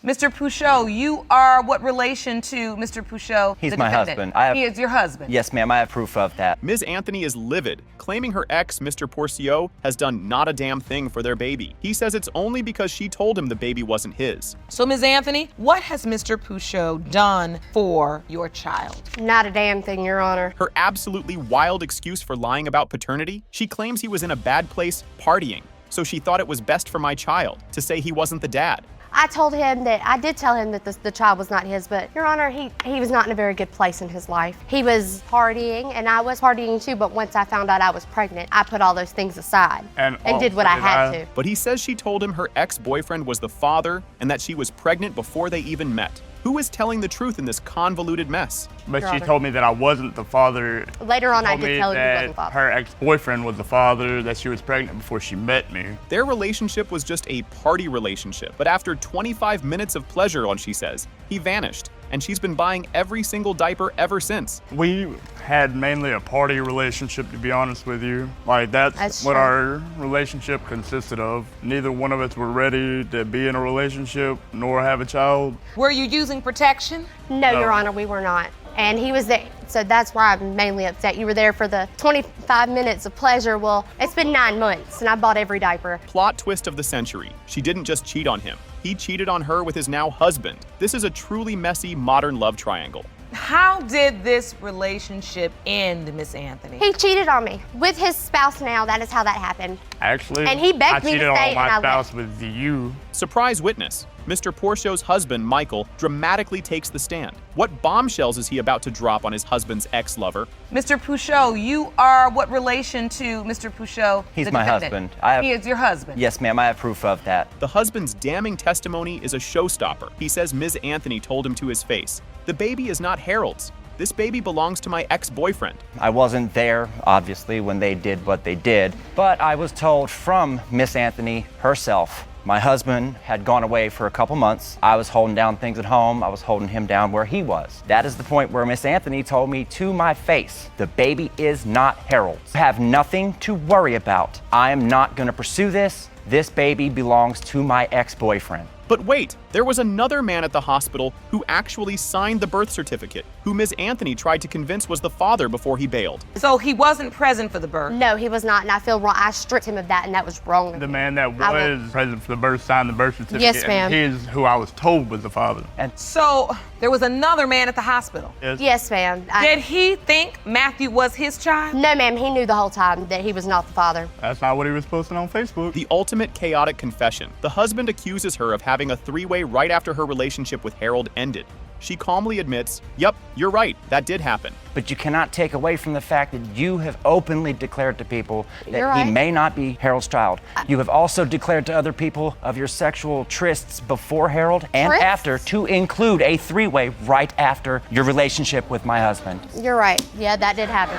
Mr. Pouchot, you are what relation to Mr. Pouchot? He's my husband. He is your husband? Yes, ma'am. I have proof of that. Ms. Anthony is livid, claiming her ex, Mr. Pourciau, has done not a damn thing for their baby. He says it's only because she told him the baby wasn't his. So, Ms. Anthony, what has Mr. Pouchot done for your child? Not a damn thing, Your Honor. Her absolutely wild excuse for lying about paternity? She claims he was in a bad place partying, so she thought it was best for my child to say he wasn't the dad. I did tell him that the child was not his, but Your Honor, he was not in a very good place in his life. He was partying, and I was partying too, but once I found out I was pregnant, I put all those things aside and did what I had to. But he says she told him her ex-boyfriend was the father and that she was pregnant before they even met. Who is telling the truth in this convoluted mess? But she told me that I wasn't the father. Later on, I did tell her you wasn't the father. Her ex-boyfriend was the father, that she was pregnant before she met me. Their relationship was just a party relationship, but after 25 minutes of pleasure, she says, he vanished, and she's been buying every single diaper ever since. We had mainly a party relationship, to be honest with you. Like, that's what our relationship consisted of. Neither one of us were ready to be in a relationship nor have a child. Were you using protection? No, Your Honor, we were not. And he was there, so that's why I'm mainly upset. You were there for the 25 minutes of pleasure. Well, it's been 9 months, and I bought every diaper. Plot twist of the century. She didn't just cheat on him. He cheated on her with his now husband. This is a truly messy modern love triangle. How did this relationship end, Miss Anthony? He cheated on me with his spouse now. That is how that happened. Actually, and he begged me to stay, I cheated on my and spouse with you. Surprise witness. Mr. Pourciau's husband, Michael, dramatically takes the stand. What bombshells is he about to drop on his husband's ex-lover? Mr. Pouchot, you are what relation to Mr. Pouchot? He's my husband. He is your husband? Yes, ma'am. I have proof of that. The husband's damning testimony is a showstopper. He says Ms. Anthony told him to his face, "The baby is not Harold's. This baby belongs to my ex-boyfriend." I wasn't there, obviously, when they did what they did, but I was told from Miss Anthony herself. My husband had gone away for a couple months. I was holding down things at home. I was holding him down where he was. That is the point where Miss Anthony told me to my face, the baby is not Harold's. You have nothing to worry about. I am not gonna pursue this. This baby belongs to my ex-boyfriend. But wait, there was another man at the hospital who actually signed the birth certificate, who Ms. Anthony tried to convince was the father before he bailed. So he wasn't present for the birth? No, he was not, and I feel wrong. I stripped him of that, and that was wrong. The man that was present for the birth signed the birth certificate. Yes, ma'am. He is who I was told was the father. And so there was another man at the hospital? Yes, ma'am. Did he think Matthew was his child? No, ma'am. He knew the whole time that he was not the father. That's not what he was posting on Facebook. The ultimate chaotic confession. The husband accuses her of having a three-way right after her relationship with Harold ended. She calmly admits, "Yep, you're right, that did happen." But you cannot take away from the fact that you have openly declared to people that he may not be Harold's child. You have also declared to other people of your sexual trysts before Harold and after, to include a three-way right after your relationship with my husband. You're right. Yeah, that did happen.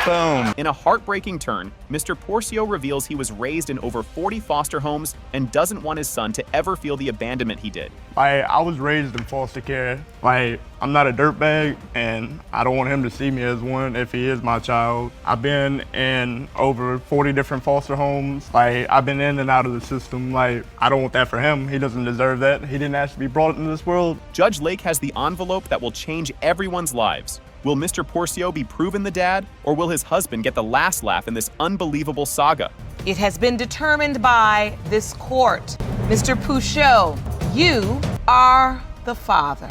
Boom. In a heartbreaking turn, Mr. Pourciau reveals he was raised in over 40 foster homes and doesn't want his son to ever feel the abandonment he did. I was raised in foster care. I'm not a dirtbag, and I don't want him to see me as one if he is my child. I've been in over 40 different foster homes. I've been in and out of the system. I don't want that for him. He doesn't deserve that. He didn't ask to be brought into this world. Judge Lake has the envelope that will change everyone's lives. Will Mr. Pourciau be proven the dad, or will his husband get the last laugh in this unbelievable saga? It has been determined by this court. Mr. Pouchot, you are the father.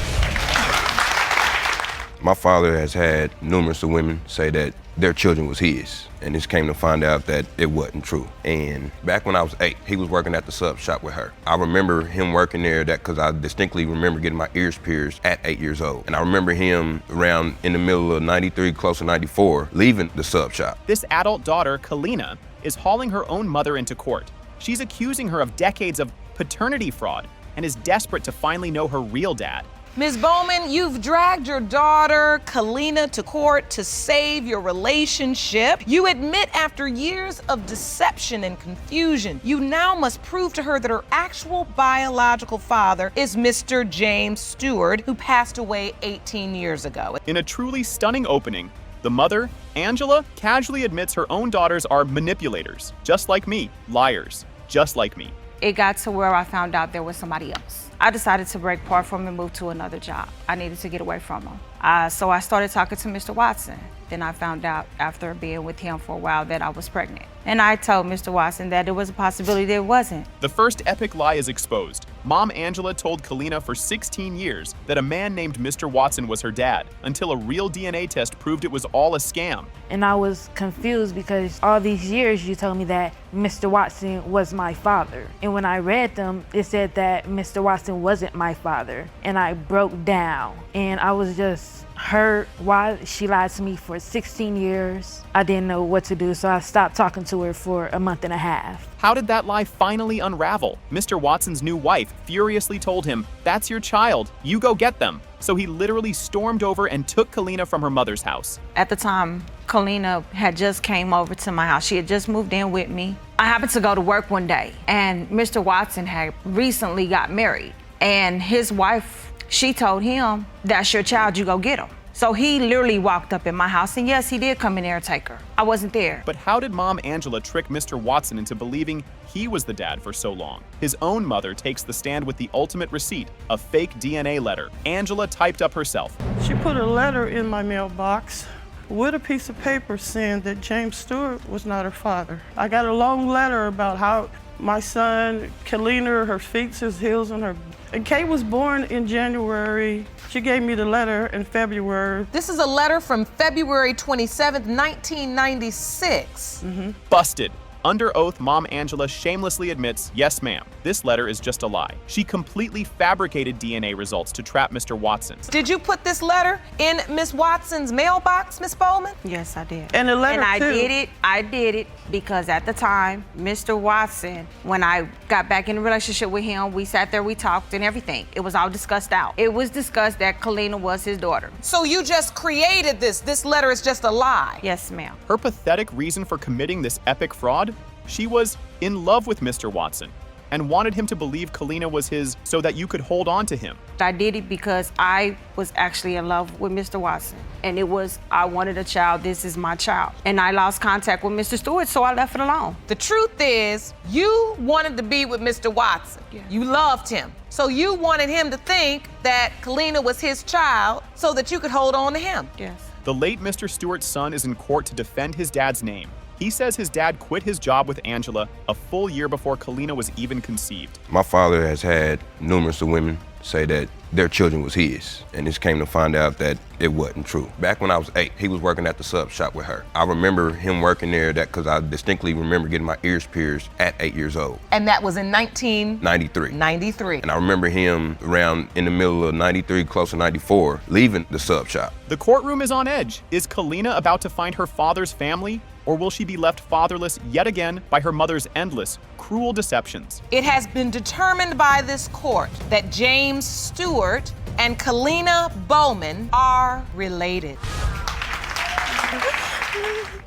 My father has had numerous of women say that their children was his, and this came to find out that it wasn't true. And back when I was 8, he was working at the sub shop with her. I remember him working there because I distinctly remember getting my ears pierced at 8 years old. And I remember him around in the middle of 93, close to 94, leaving the sub shop. This adult daughter, Kalina, is hauling her own mother into court. She's accusing her of decades of paternity fraud and is desperate to finally know her real dad. Ms. Bowman, you've dragged your daughter, Kalina, to court to save your relationship. You admit after years of deception and confusion, you now must prove to her that her actual biological father is Mr. James Stewart, who passed away 18 years ago. In a truly stunning opening, the mother, Angela, casually admits her own daughters are manipulators, just like me, liars, just like me. it got to where I found out there was somebody else. I decided to break apart from him and move to another job. I needed to get away from him. So I started talking to Mr. Watson. Then I found out after being with him for a while that I was pregnant. And I told Mr. Watson that there was a possibility that it wasn't. The first epic lie is exposed. Mom Angela told Kalina for 16 years that a man named Mr. Watson was her dad, until a real DNA test proved it was all a scam. And I was confused because all these years you told me that Mr. Watson was my father. And when I read them, it said that Mr. Watson wasn't my father. And I broke down and I was just hurt. Why she lied to me for 16 years. I didn't know what to do, so I stopped talking to her for a month and a half. How did that lie finally unravel? Mr. Watson's new wife furiously told him, "That's your child, you go get them." So he literally stormed over and took Kalina from her mother's house. At the time, Kalina had just came over to my house. She had just moved in with me. I happened to go to work one day, and Mr. Watson had recently got married. And his wife, she told him, "That's your child, you go get him." So he literally walked up in my house, and yes, he did come in there and take her. I wasn't there. But how did Mom Angela trick Mr. Watson into believing he was the dad for so long? His own mother takes the stand with the ultimate receipt, a fake DNA letter Angela typed up herself. She put a letter in my mailbox with a piece of paper saying that James Stewart was not her father. I got a long letter about how my son, Kalina, her feet, his heels, and her. And Kate was born in January. She gave me the letter in February. This is a letter from February 27th, 1996. Busted. Under oath, Mom Angela shamelessly admits, "Yes, ma'am, this letter is just a lie." She completely fabricated DNA results to trap Mr. Watson. Did you put this letter in Miss Watson's mailbox, Miss Bowman? Yes, I did. And the letter, I too. did it because at the time, Mr. Watson, when I got back in a relationship with him, we sat there, we talked and everything. It was all discussed out. It was discussed that Kalina was his daughter. So you just created this. This letter is just a lie. Yes, ma'am. Her pathetic reason for committing this epic fraud? She was in love with Mr. Watson and wanted him to believe Kalina was his so that you could hold on to him. I did it because I was actually in love with Mr. Watson. And it was, I wanted a child, this is my child. And I lost contact with Mr. Stewart, so I left it alone. The truth is, you wanted to be with Mr. Watson. Yeah. You loved him. So you wanted him to think that Kalina was his child so that you could hold on to him. Yes. The late Mr. Stewart's son is in court to defend his dad's name. He says his dad quit his job with Angela a full year before Kalina was even conceived. My father has had numerous of women say that their children was his, and just came to find out that it wasn't true. Back when I was 8, he was working at the sub shop with her. I remember him working there because I distinctly remember getting my ears pierced at 8 years old. And that was in 1993. 93. And I remember him around in the middle of 93, close to 94, leaving the sub shop. The courtroom is on edge. Is Kalina about to find her father's family, or will she be left fatherless yet again by her mother's endless, cruel deceptions? It has been determined by this court that James Stewart and Kalina Bowman are related.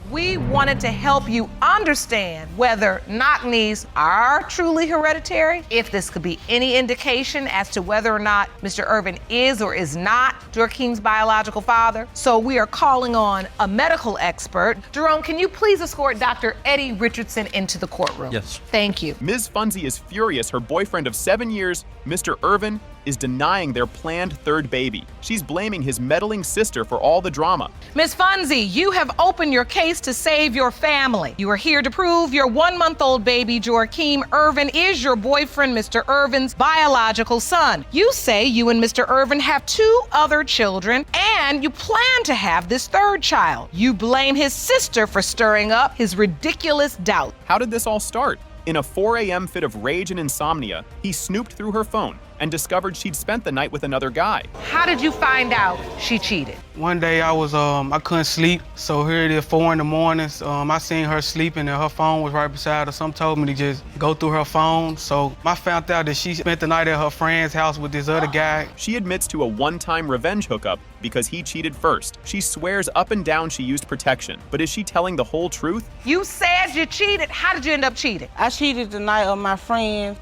We wanted to help you understand whether knock knees are truly hereditary, if this could be any indication as to whether or not Mr. Irvin is or is not Joaquin's biological father. So we are calling on a medical expert. Jerome, can you please escort Dr. Eddie Richardson into the courtroom? Yes. Thank you. Ms. Funzie is furious her boyfriend of 7 years, Mr. Irvin, is denying their planned third baby. She's blaming his meddling sister for all the drama. Ms. Funzie, you have opened your case to save your family. You are here to prove your 1-month-old baby, Joaquin Irvin, is your boyfriend, Mr. Irvin's biological son. You say you and Mr. Irvin have 2 other children, and you plan to have this third child. You blame his sister for stirring up his ridiculous doubt. How did this all start? In a 4 a.m. fit of rage and insomnia, he snooped through her phone and discovered she'd spent the night with another guy. How did you find out she cheated? One day I couldn't sleep, so here it is 4 in the morning. I seen her sleeping and her phone was right beside her. Some told me to just go through her phone. So I found out that she spent the night at her friend's house with this other guy. She admits to a one-time revenge hookup because he cheated first. She swears up and down she used protection, but is she telling the whole truth? You said you cheated. How did you end up cheating? I cheated the night of my friend's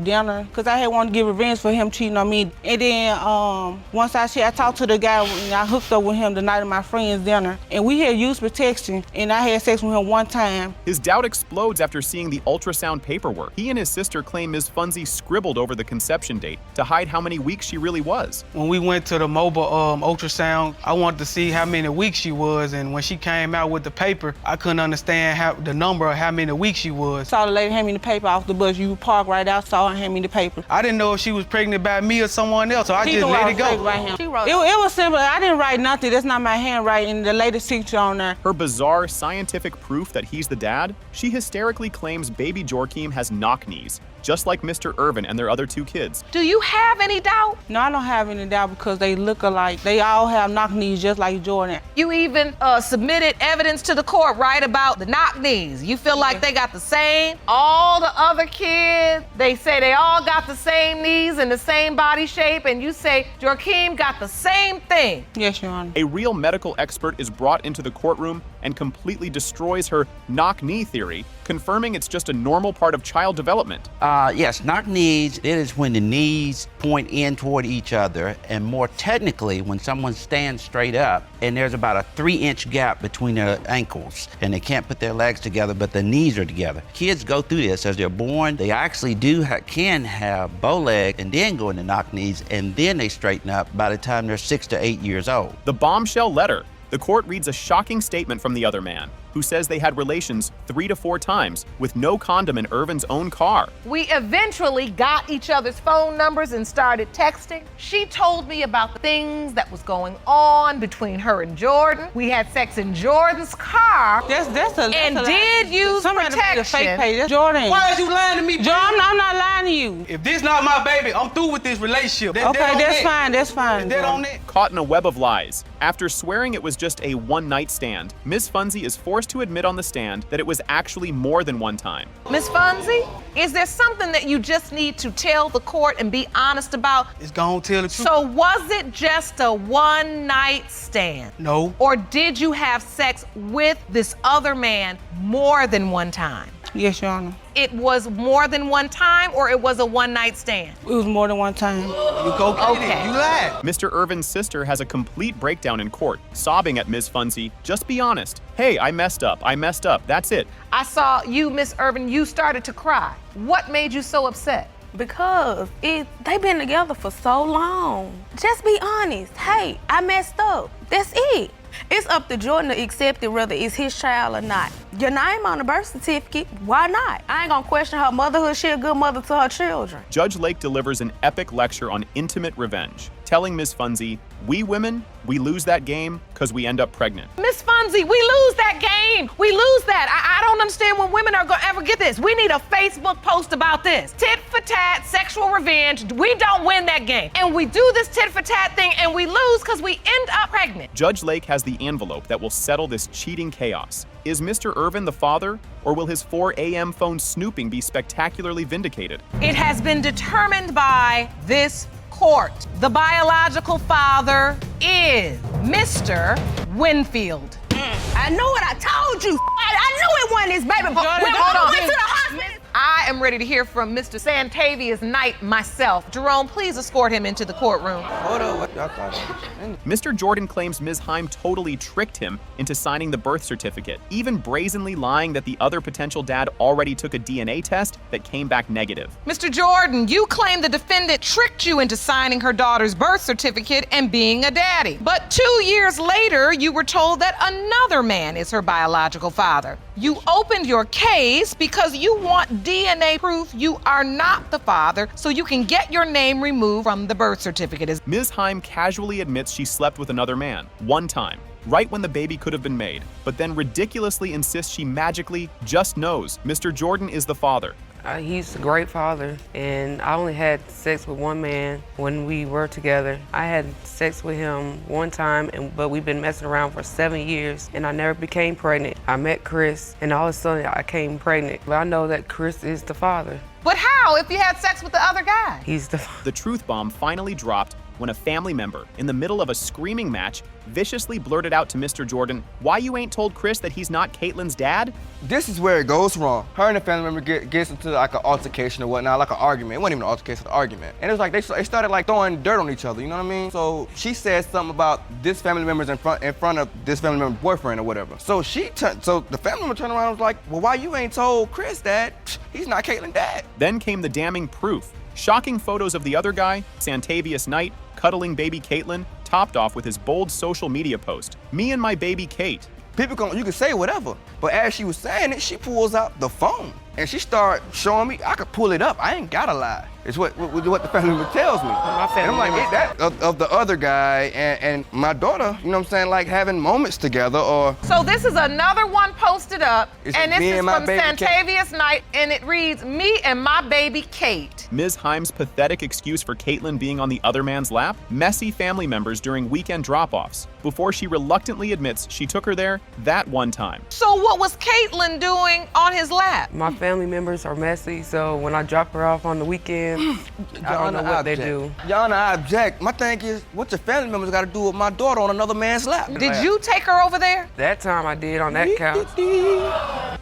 dinner because I had wanted to get revenge for him cheating on me. And then once I talked to the guy and I hooked up with him the night of my friend's dinner, and we had used protection, and I had sex with him one time. His doubt explodes after seeing the ultrasound paperwork. He and his sister claim Ms. Funzie scribbled over the conception date to hide how many weeks she really was. When we went to the mobile ultrasound, I wanted to see how many weeks she was, and when she came out with the paper, I couldn't understand the number of how many weeks she was. Saw the lady hand me the paper off the bus. You parked right out, saw her hand me the paper. I didn't know if she was pregnant by me or someone else, so I just let it go. She wrote it was simple. I didn't write nothing. That's not my handwriting. The lady's signature on there. Her bizarre scientific proof that he's the dad, she hysterically claims baby Joachim has knock knees, just like Mr. Irvin and their other 2 kids. Do you have any doubt? No, I don't have any doubt because they look alike. They all have knock knees just like Jordan. You even submitted evidence to the court, right, about the knock knees. You feel like they got the same? All the other kids, they say they all got the same knees and the same body shape, and you say Joachim got the same thing. Yes, Your Honor. A real medical expert is brought into the courtroom and completely destroys her knock knee theory, confirming it's just a normal part of child development. Yes, knock knees, it is when the knees point in toward each other, and more technically, when someone stands straight up and there's about a 3-inch gap between their ankles and they can't put their legs together, but the knees are together. Kids go through this as they're born. They actually can have bow leg and then go into knock knees, and then they straighten up by the time they're 6 to 8 years old. The bombshell letter. The court reads a shocking statement from the other man, who says they had relations 3 to 4 times with no condom in Irvin's own car. We eventually got each other's phone numbers and started texting. She told me about the things that was going on between her and Jordan. We had sex in Jordan's car. That's a did use somebody made a fake protection. page. That's Jordan. Why is you lying to me? Jordan, I'm not lying to you. If this not my baby, I'm through with this relationship. Okay, that's fine. That's fine. Is that on it? Caught in a web of lies. After swearing it was just a one-night stand, Ms. Funzie is forced to admit on the stand that it was actually more than one time. Miss Funzie, is there something that you just need to tell the court and be honest about? It's gonna tell the truth. So was it just a one-night stand? No. Or did you have sex with this other man more than one time? Yes, Your Honor. It was more than one time, or it was a one-night stand? It was more than one time. You go get Okay. it. You lied. Mr. Irvin's sister has a complete breakdown in court, sobbing at Ms. Funzie. Just be honest. Hey, I messed up. That's it. I saw you, Miss Irvin, you started to cry. What made you so upset? Because they've been together for so long. Just be honest. Hey, I messed up. That's it. It's up to Jordan to accept it whether it's his child or not. Your name on the birth certificate, why not? I ain't gonna question her motherhood. She a good mother to her children. Judge Lake delivers an epic lecture on intimate revenge, telling Ms. Funzie, we women, we lose that game because we end up pregnant. Miss Funzie, we lose that game. We lose that. I don't understand when women are gonna ever get this. We need a Facebook post about this. Tit for tat, sexual revenge. We don't win that game. And we do this tit for tat thing and we lose because we end up pregnant. Judge Lake has the envelope that will settle this cheating chaos. Is Mr. Irvin the father, or will his 4 a.m. phone snooping be spectacularly vindicated? It has been determined by this court. The biological father is Mr. Winfield. I know what I told you. I knew it wasn't his baby. But Jordan, when hold I on. went to the hospital. I am ready to hear from Mr. Santavius Knight myself. Jerome, please escort him into the courtroom. Hold on, what y'all thought? Mr. Jordan claims Ms. Heim totally tricked him into signing the birth certificate, even brazenly lying that the other potential dad already took a DNA test that came back negative. Mr. Jordan, you claim the defendant tricked you into signing her daughter's birth certificate and being a daddy. But 2 years later, you were told that another man is her biological father. You opened your case because you want DNA proof you are not the father so you can get your name removed from the birth certificate. Ms. Heim casually admits she slept with another man, one time, right when the baby could have been made, but then ridiculously insists she magically just knows Mr. Jordan is the father. He's a great father, and I only had sex with one man when we were together. I had sex with him one time, but we've been messing around for 7 years, and I never became pregnant. I met Chris, and all of a sudden I became pregnant. But I know that Chris is the father. But how if you had sex with the other guy? He's the The truth bomb finally dropped when a family member, in the middle of a screaming match, viciously blurted out to Mr. Jordan, "Why you ain't told Chris that he's not Caitlin's dad?" This is where it goes wrong. Her and the family member gets into like an altercation or whatnot, like an argument. It wasn't even an altercation, an argument. And it was like they started like throwing dirt on each other, you know what I mean? So she said something about this family member's in front of this family member's boyfriend or whatever. So the family member turned around and was like, "Well, why you ain't told Chris that he's not Caitlin's dad?" Then came the damning proof. Shocking photos of the other guy, Santavius Knight, cuddling baby Caitlin, topped off with his bold social media post, "Me and my baby Kate." You can say whatever, but as she was saying it, she pulls out the phone and she started showing me I could pull it up. I ain't gotta lie. It's what the family member tells me. And I'm like, that of the other guy and my daughter, you know what I'm saying, like having moments together or. So this is another one posted up, It's and this me is and my from baby Santavius Knight, and it reads, "Me and my baby Kate." Ms. Himes' pathetic excuse for Caitlin being on the other man's lap, messy family members during weekend drop-offs, before she reluctantly admits she took her there that one time. So what was Caitlin doing on his lap? My family members are messy, so when I drop her off on the weekend, I don't know what they do. Your Honor, I object. My thing is, what your family members got to do with my daughter on another man's lap? Did you take her over there? That time I did on that couch.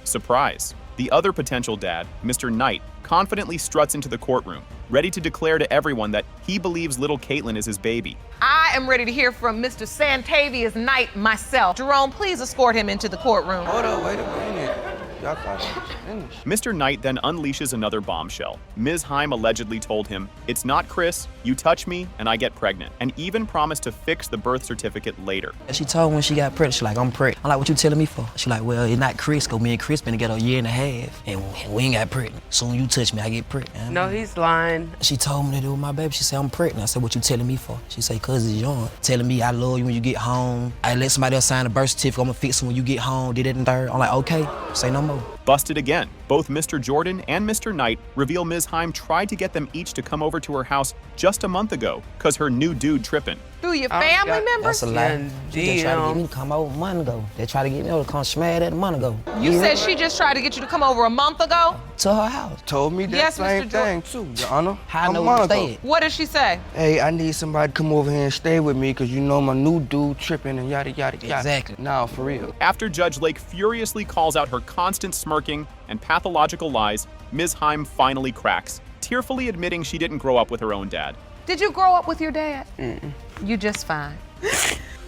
Surprise. The other potential dad, Mr. Knight, confidently struts into the courtroom, ready to declare to everyone that he believes little Caitlin is his baby. I am ready to hear from Mr. Santavius Knight myself. Jerome, please escort him into the courtroom. Hold on, wait a minute. Y'all thought I was finished. Mr. Knight then unleashes another bombshell. Ms. Heim allegedly told him, "It's not Chris, you touch me, and I get pregnant," and even promised to fix the birth certificate later. She told me when she got pregnant, she like, "I'm pregnant." I'm like, "What you telling me for?" She like, "Well, it's not Chris, cause me and Chris been together a year and a half, and we ain't got pregnant. Soon you touch me, I get pregnant." No, he's lying. She told me that it was my baby. She said, "I'm pregnant." I said, "What you telling me for?" She said, "Cause it's young. Telling me I love you when you get home. I let somebody else sign a birth certificate. I'm gonna fix it when you get home. Did it and third." I'm like, "Okay, say no more." Busted again. Both Mr. Jordan and Mr. Knight reveal Ms. Heim tried to get them each to come over to her house just a month ago, cause her new dude tripping. Do your family members? That's a lie. She just tried to get me to come over a month ago. They tried to get me over to come smash that a month ago. You said she just tried to get you to come over a month ago? To her house. Told me that Yes, same Mr. thing too, Your Honor. How I know A where month you ago. stayed. What did she say? Hey, I need somebody to come over here and stay with me because you know my new dude tripping and yada, yada, yada. Exactly. Now, for real. After Judge Lake furiously calls out her constant smirking and pathological lies, Ms. Heim finally cracks, tearfully admitting she didn't grow up with her own dad. Did you grow up with your dad? You just fine.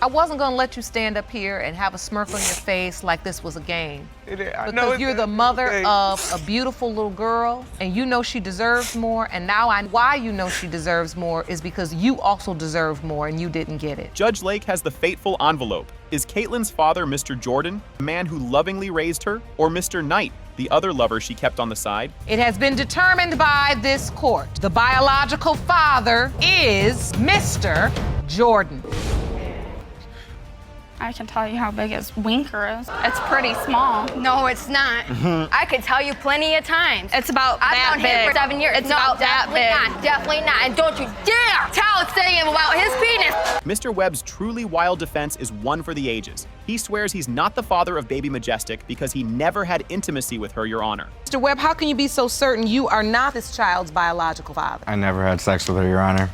I wasn't gonna let you stand up here and have a smirk on your face like this was a game. Because you're the mother of a beautiful little girl, and you know she deserves more, and now why you know she deserves more is because you also deserve more and you didn't get it. Judge Lake has the fateful envelope. Is Caitlin's father Mr. Jordan, the man who lovingly raised her, or Mr. Knight, the other lover she kept on the side? It has been determined by this court. The biological father is Mr. Jordan. I can tell you how big his winker is. It's pretty small. No, it's not. I could tell you plenty of times. It's about I've that known big. him for 7 years. It's about that big. Definitely not. And don't you dare tell him about his penis. Mr. Webb's truly wild defense is one for the ages. He swears he's not the father of baby Majestic because he never had intimacy with her, Your Honor. Mr. Webb, how can you be so certain you are not this child's biological father? I never had sex with her, Your Honor.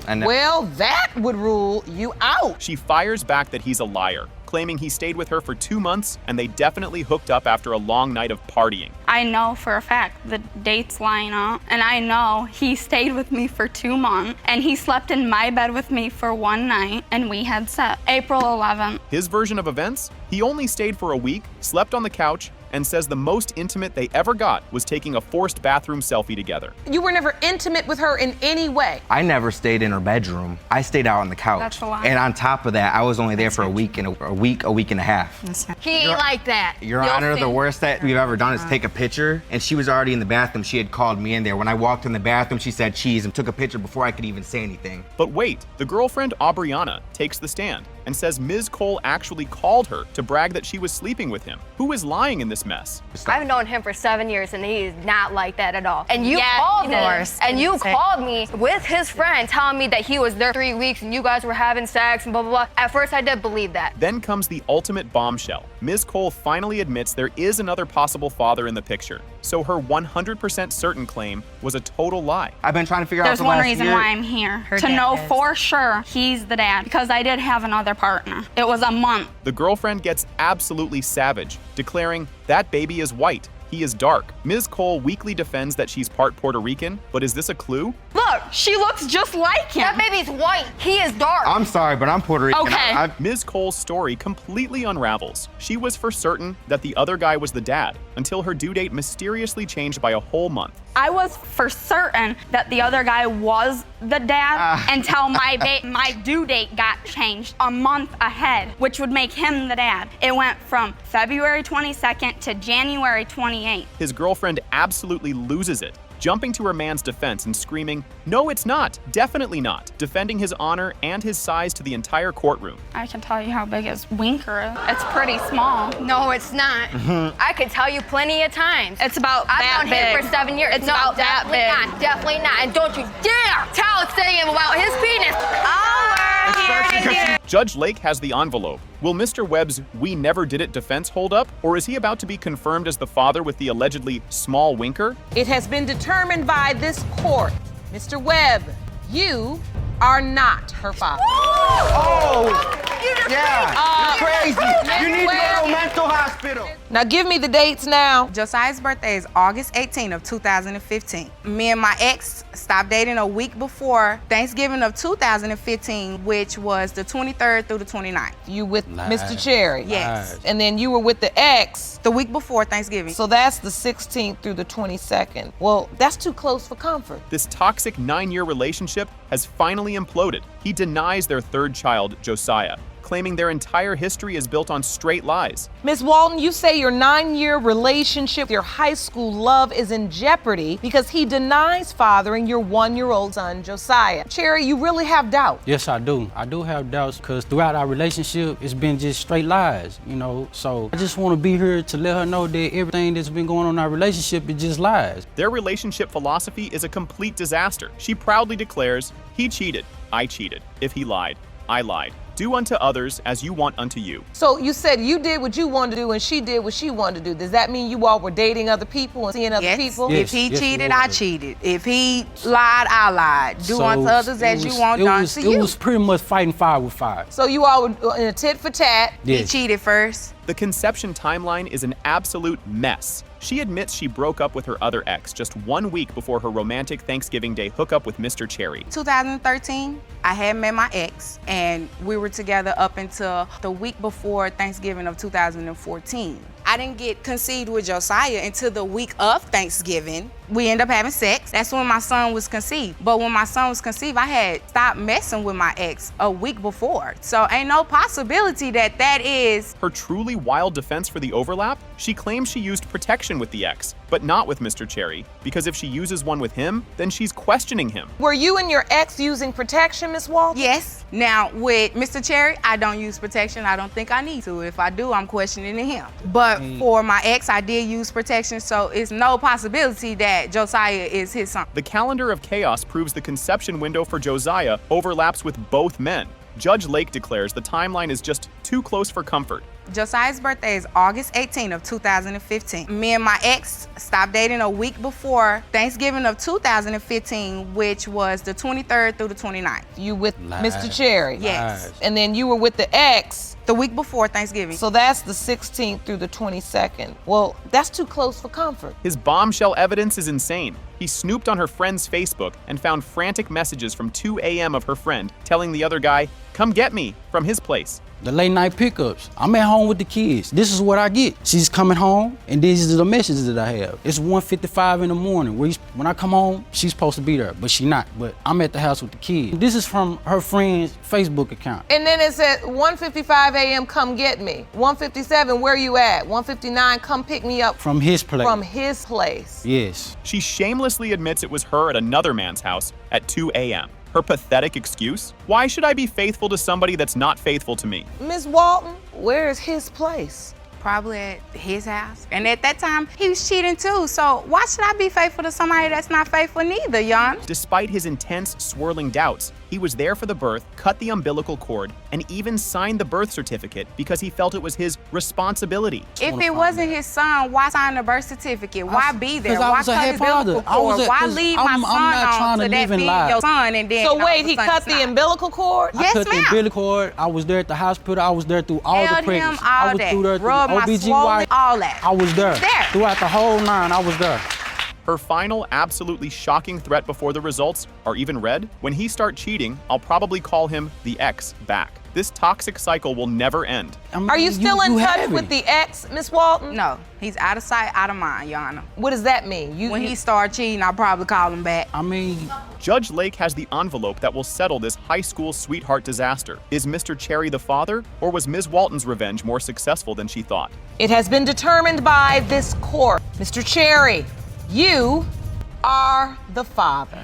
Well, that would rule you out. She fires back that he's a liar, claiming he stayed with her for 2 months and they definitely hooked up after a long night of partying. I know for a fact the dates line up, and I know he stayed with me for 2 months, and he slept in my bed with me for one night, and we had sex. April 11th. His version of events? He only stayed for a week, slept on the couch, and says the most intimate they ever got was taking a forced bathroom selfie together. You were never intimate with her in any way. I never stayed in her bedroom. I stayed out on the couch. That's a lie. And on top of that, I was only there for a week and a week and a half. He ain't like that. Your Honor, the worst that we've ever done is take a picture, and she was already in the bathroom. She had called me in there. When I walked in the bathroom, she said cheese and took a picture before I could even say anything. But wait, the girlfriend Aubriana takes the stand and says Ms. Cole actually called her to brag that she was sleeping with him. Who is lying in this mess? I've known him for 7 years, and he is not like that at all. And you called him, and you called me with his friend telling me that he was there 3 weeks and you guys were having sex and blah, blah, blah. At first, I did believe that. Then comes the ultimate bombshell. Ms. Cole finally admits there is another possible father in the picture. so her 100% certain claim was a total lie. I've been trying to figure out There's the one last reason year. why I'm here. Her To dad know is. for sure he's the dad, because I did have another partner. It was a month. The girlfriend gets absolutely savage, declaring that baby is white. He is dark. Ms. Cole weakly defends that she's part Puerto Rican, but is this a clue? Look, she looks just like him. That baby's white. He is dark. I'm sorry, but I'm Puerto Rican. Okay. Ms. Cole's story completely unravels. She was for certain that the other guy was the dad, until her due date mysteriously changed by a whole month. I was for certain that the other guy was the dad until my due date got changed a month ahead, which would make him the dad. It went from February 22nd to January 28th. His girlfriend absolutely loses it, jumping to her man's defense and screaming, "No, it's not, definitely not," defending his honor and his size to the entire courtroom. I can tell you how big his winker is. It's pretty small. No, it's not. I could tell you plenty of times. It's about that I've known him big. for 7 years. It's no, about that definitely big. not. Definitely not. And don't you dare tell Sam about his penis. Judge Lake has the envelope. Will Mr. Webb's "we never did it" defense hold up, or is he about to be confirmed as the father with the allegedly small winker? It has been determined by this court, Mr. Webb, you are not her father. Oh! Yeah, you're crazy. You need to go to a mental hospital. Now give me the dates now. Josiah's birthday is August 18th of 2015. Me and my ex stopped dating a week before Thanksgiving of 2015, which was the 23rd through the 29th. You with Mr. Cherry? Yes. And then you were with the ex the week before Thanksgiving. So that's the 16th through the 22nd. Well, that's too close for comfort. This toxic 9-year relationship has finally imploded. He denies their third child, Josiah, claiming their entire history is built on straight lies. Ms. Walton, you say your 9-year relationship, your high school love is in jeopardy because he denies fathering your 1-year-old son, Josiah. Cherry, you really have doubt. Yes, I do. I do have doubts because throughout our relationship, it's been just straight lies, you know? So I just want to be here to let her know that everything that's been going on in our relationship is just lies. Their relationship philosophy is a complete disaster. She proudly declares, "He cheated, I cheated. If he lied, I lied. Do unto others as you want unto you." So you said you did what you wanted to do and she did what she wanted to do. Does that mean you all were dating other people and seeing other people? If he cheated, I cheated. If he lied, I lied. Do unto others as you want done to you. It was pretty much fighting fire with fire. So you all were in a tit for tat. Yes. He cheated first. The conception timeline is an absolute mess. She admits she broke up with her other ex just 1 week before her romantic Thanksgiving Day hookup with Mr. Cherry. 2013, I had met my ex, and we were together up until the week before Thanksgiving of 2014. I didn't get conceived with Josiah until the week of Thanksgiving. We ended up having sex. That's when my son was conceived. But when my son was conceived, I had stopped messing with my ex a week before. So ain't no possibility that that is Her truly wild defense for the overlap? She claims she used protection with the ex, but not with Mr. Cherry, because if she uses one with him, then she's questioning him. Were you and your ex using protection, Miss Walton? Yes. Now, with Mr. Cherry, I don't use protection. I don't think I need to. If I do, I'm questioning him. But for my ex, I did use protection, so it's no possibility that Josiah is his son. The calendar of chaos proves the conception window for Josiah overlaps with both men. Judge Lake declares the timeline is just too close for comfort. Josiah's birthday is August 18th of 2015. Me and my ex stopped dating a week before Thanksgiving of 2015, which was the 23rd through the 29th. You with Mr. Cherry? Yes. And then you were with the ex the week before Thanksgiving. So that's the 16th through the 22nd. Well, that's too close for comfort. His bombshell evidence is insane. He snooped on her friend's Facebook and found frantic messages from 2 a.m. of her friend telling the other guy, "Come get me," from his place. The late night pickups. I'm at home with the kids. This is what I get. She's coming home, and these are the messages that I have. It's 1:55 in the morning. When I come home, she's supposed to be there, but she's not. But I'm at the house with the kids. This is from her friend's Facebook account. And then it said 1:55 a.m. come get me. 1:57, where you at? 1:59, come pick me up. From his place. From his place. Yes. She shamelessly admits it was her at another man's house at 2 a.m. Her pathetic excuse? Why should I be faithful to somebody that's not faithful to me? Miss Walton, where is his place? Probably at his house. And at that time, he was cheating too. So why should I be faithful to somebody that's not faithful neither, Jan? Despite his intense, swirling doubts, He was there for the birth, cut the umbilical cord, and even signed the birth certificate because he felt it was his responsibility. If it wasn't his son, why sign the birth certificate? Why be there? I Why was a cut head the umbilical father. I was cord? a- Why 'cause leave I'm my not son trying on to to that live in being lies. your son and then So all wait, of a he sudden cut the it's not? umbilical cord? I cut the umbilical cord. I was there at the hospital. I was there through all Held the him, pregnancy. all I was that. through there through Rubbed my OBGYN. swollen, all that. I was there. There. Throughout the whole 9, I was there. Her final, absolutely shocking threat before the results are even read: when he starts cheating, I'll probably call him the ex back. This toxic cycle will never end. Are you still in touch with the ex, Miss Walton? No, he's out of sight, out of mind, Your Honor. What does that mean? When he start cheating, I'll probably call him back. I mean, Judge Lake has the envelope that will settle this high school sweetheart disaster. Is Mr. Cherry the father, or was Ms. Walton's revenge more successful than she thought? It has been determined by this court. Mr. Cherry, you are the father.